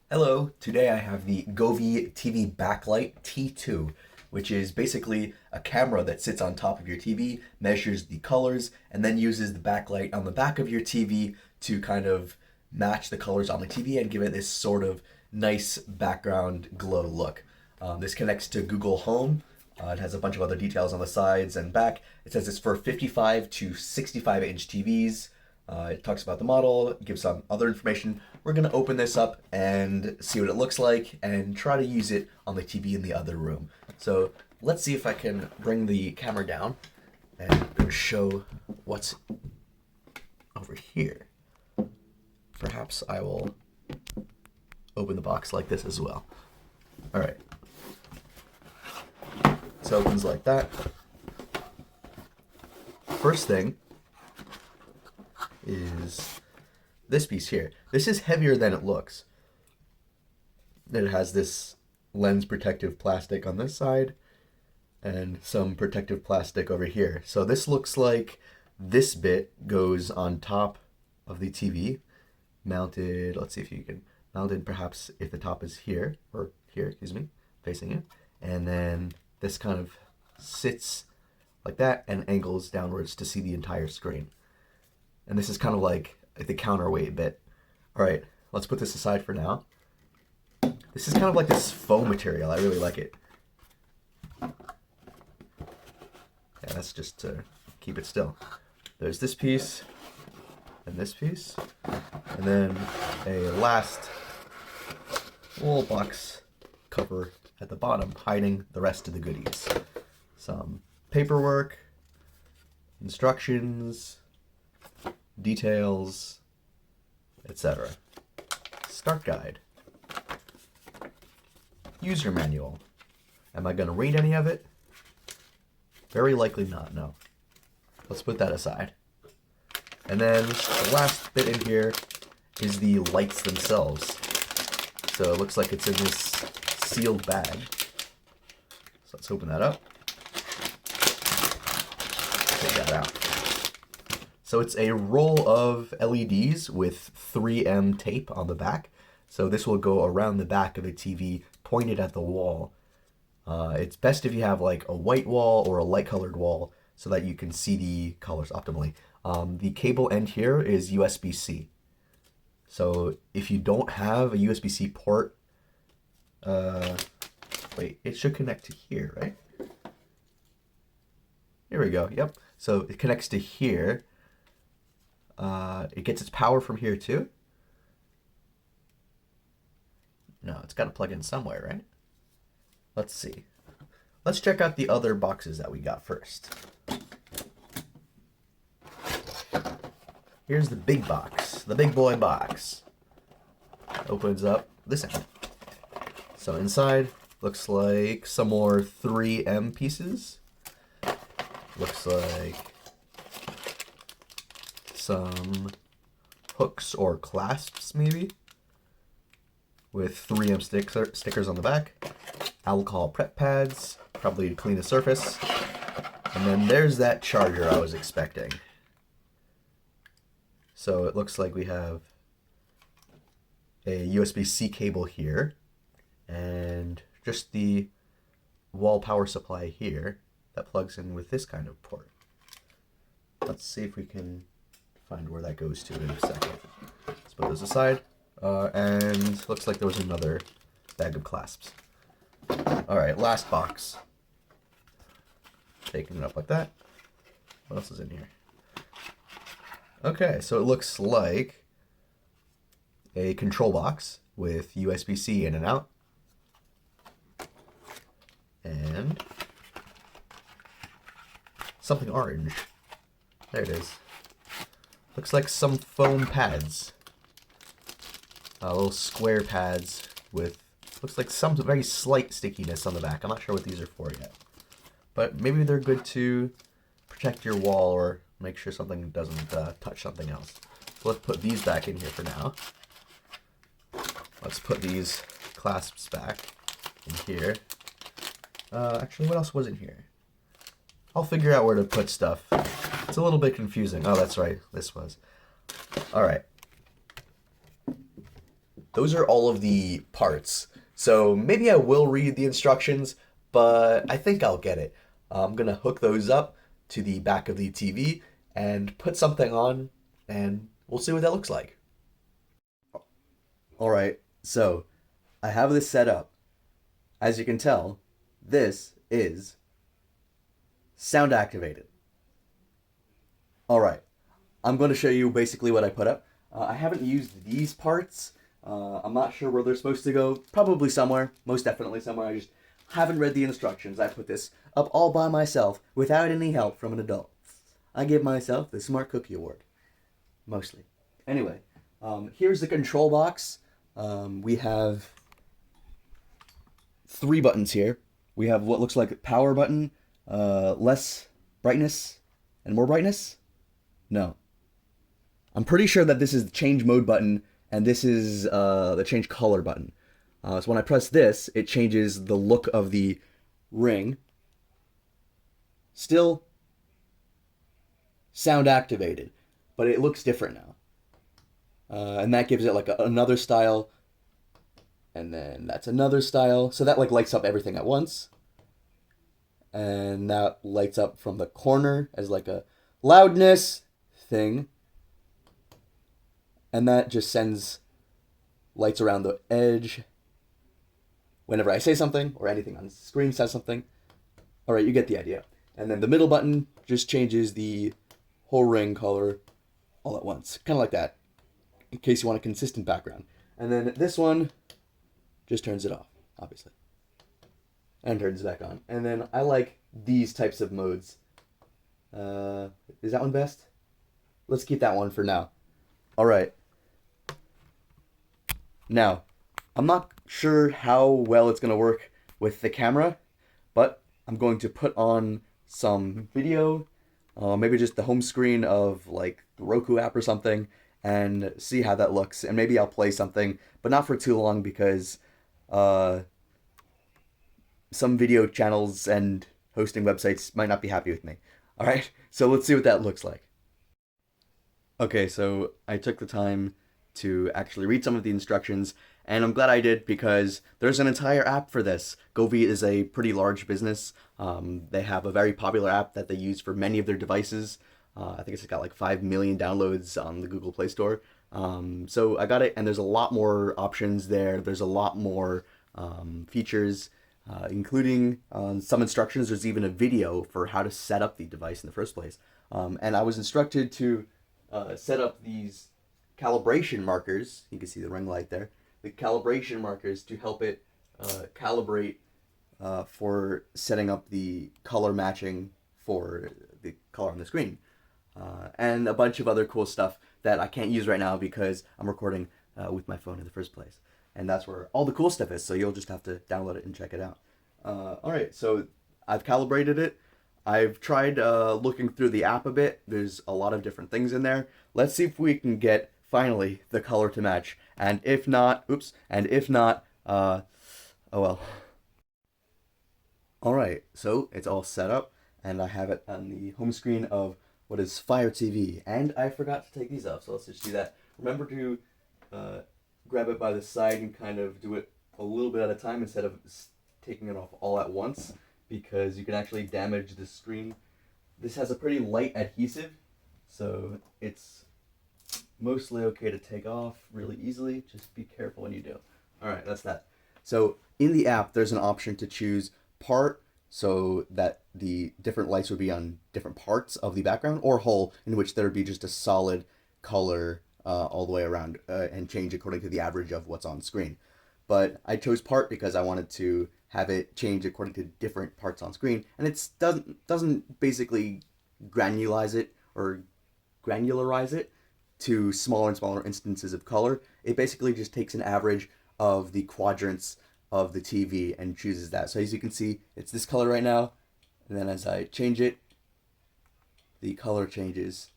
Hello, today I have the Govee TV Backlight T2, which is basically a camera that sits on top of your TV, measures the colors, and then uses the backlight on the back of your TV to kind of match the colors on the TV and give it this sort of nice background glow look. This connects to Google Home. It has a bunch of other details on the sides and back. It says it's for 55 to 65 inch TVs. It talks about the model, gives some other information. We're going to open this up and see what it looks like and try to use it on the TV in the other room. So let's see if I can bring the camera down and show what's over here. Perhaps I will open the box like this as well. All right. So it opens like that. First thing is this piece here. This is heavier than it looks. It has this lens protective plastic on this side and some protective plastic over here. So this looks like this bit goes on top of the TV, mounted, let's see if you can, mounted perhaps if the top is here, or here, excuse me, facing it. And then this kind of sits like that and angles downwards to see the entire screen. And this is kind of like the counterweight bit. All right, let's put this aside for now. This is kind of like this foam material. I really like it. Yeah, that's just to keep it still. There's this piece and this piece. And then a last little box cover at the bottom hiding the rest of the goodies. Some paperwork, instructions, details, etc. Start guide. User manual. Am I going to read any of it? Very likely not, no. Let's put that aside. And then the last bit in here is the lights themselves. So it looks like it's in this sealed bag. So let's open that up. Take that out. So it's a roll of LEDs with 3M tape on the back. So this will go around the back of the TV, pointed at the wall. It's best if you have like a white wall or a light colored wall so that you can see the colors optimally. The cable end here is USB-C. So if you don't have a USB-C port, wait, it should connect to here, right? Here we go, yep. So it connects to here. It gets its power from here too? No, it's got to plug in somewhere, right? Let's see. Let's check out the other boxes that we got first. Here's the big box, the big boy box. Opens up this end. So inside looks like some more 3M pieces. Looks like some hooks or clasps maybe with 3M stickers on the back, alcohol prep pads, probably to clean the surface, and then there's that charger I was expecting. So it looks like we have a USB-C cable here and just the wall power supply here that plugs in with this kind of port. Let's see if we can find where that goes to in a second. Let's put those aside. And looks like there was another bag of clasps. All right, last box. Taking it up like that. What else is in here? Okay, so it looks like a control box with USB-C in and out. And something orange. There it is. Looks like some foam pads. Little square pads with, looks like some very slight stickiness on the back. I'm not sure what these are for yet. But maybe they're good to protect your wall or make sure something doesn't touch something else. So let's put these back in here for now. Let's put these clasps back in here. Actually, what else was in here? I'll figure out where to put stuff. It's a little bit confusing. Oh, that's right. This was. All right. those are all of the parts. So maybe I will read the instructions, but I think I'll get it. I'm gonna hook those up to the back of the TV and put something on, and we'll see what that looks like. All right, so I have this set up. As you can tell, this is sound activated. All right, I'm going to show you basically what I put up. I haven't used these parts. I'm not sure where they're supposed to go. Probably somewhere, most definitely somewhere. I just haven't read the instructions. I put this up all by myself without any help from an adult. I give myself the Smart Cookie Award, mostly. Anyway, here's the control box. We have 3 buttons here. We have what looks like a power button, less brightness, and more brightness? No. I'm pretty sure that this is the change mode button, and this is the change color button. So when I press this, it changes the look of the ring. Still sound activated, but it looks different now. And that gives it like another style, and then that's another style. So that like lights up everything at once. And that lights up from the corner as like a loudness thing. And that just sends lights around the edge whenever I say something or anything on the screen says something. All right, you get the idea. And then the middle button just changes the whole ring color all at once, kind of like that, in case you want a consistent background. And then this one just turns it off, obviously, and turns it back on. And then I like these types of modes. Is that one best? Let's keep that one for now. All right. Now, I'm not sure how well it's going to work with the camera, but I'm going to put on some video, maybe just the home screen of like the Roku app or something, and see how that looks. And maybe I'll play something, but not for too long because some video channels and hosting websites might not be happy with me. All right, so let's see what that looks like. Okay, so I took the time to actually read some of the instructions, and I'm glad I did because there's an entire app for this. Govee is a pretty large business. They have a very popular app that they use for many of their devices. I think it's got like 5 million downloads on the Google Play Store. So I got it, and there's a lot more options there. There's a lot more features, including some instructions. There's even a video for how to set up the device in the first place. And I was instructed to set up these calibration markers. You can see the ring light there. The calibration markers to help it calibrate for setting up the color matching for the color on the screen. And a bunch of other cool stuff that I can't use right now because I'm recording with my phone in the first place. And that's where all the cool stuff is, so you'll just have to download it and check it out. Alright, so I've calibrated it. I've tried looking through the app a bit. There's a lot of different things in there. Let's see if we can get, finally, the color to match. And if not, oh well. Alright, so it's all set up, and I have it on the home screen of what is Fire TV. And I forgot to take these off, so let's just do that. Remember to grab it by the side and kind of do it a little bit at a time instead of taking it off all at once, because you can actually damage the screen. This has a pretty light adhesive, so it's mostly okay to take off really easily. Just be careful when you do. Alright, that's that. So in the app, there's an option to choose part, so that the different lights would be on different parts of the background, or whole, in which there would be just a solid color all the way around and change according to the average of what's on screen. But I chose part because I wanted to have it change according to different parts on screen, and it doesn't basically granularize it to smaller and smaller instances of color. It basically just takes an average of the quadrants of the TV and chooses that. So as you can see, it's this color right now, and then as I change it, the color changes.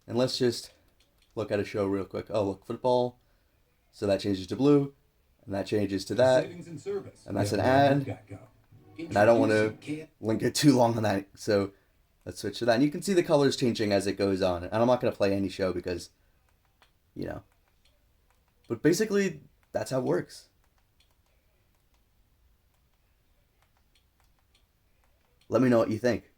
And let's just look at a show real quick. Oh, look, football. So that changes to blue, and that changes to that, and that's an ad. And I don't want to link it too long on that, so let's switch to that. And you can see the colors changing as it goes on. And I'm not going to play any show because, you know. But basically, That's how it works. Let me know what you think.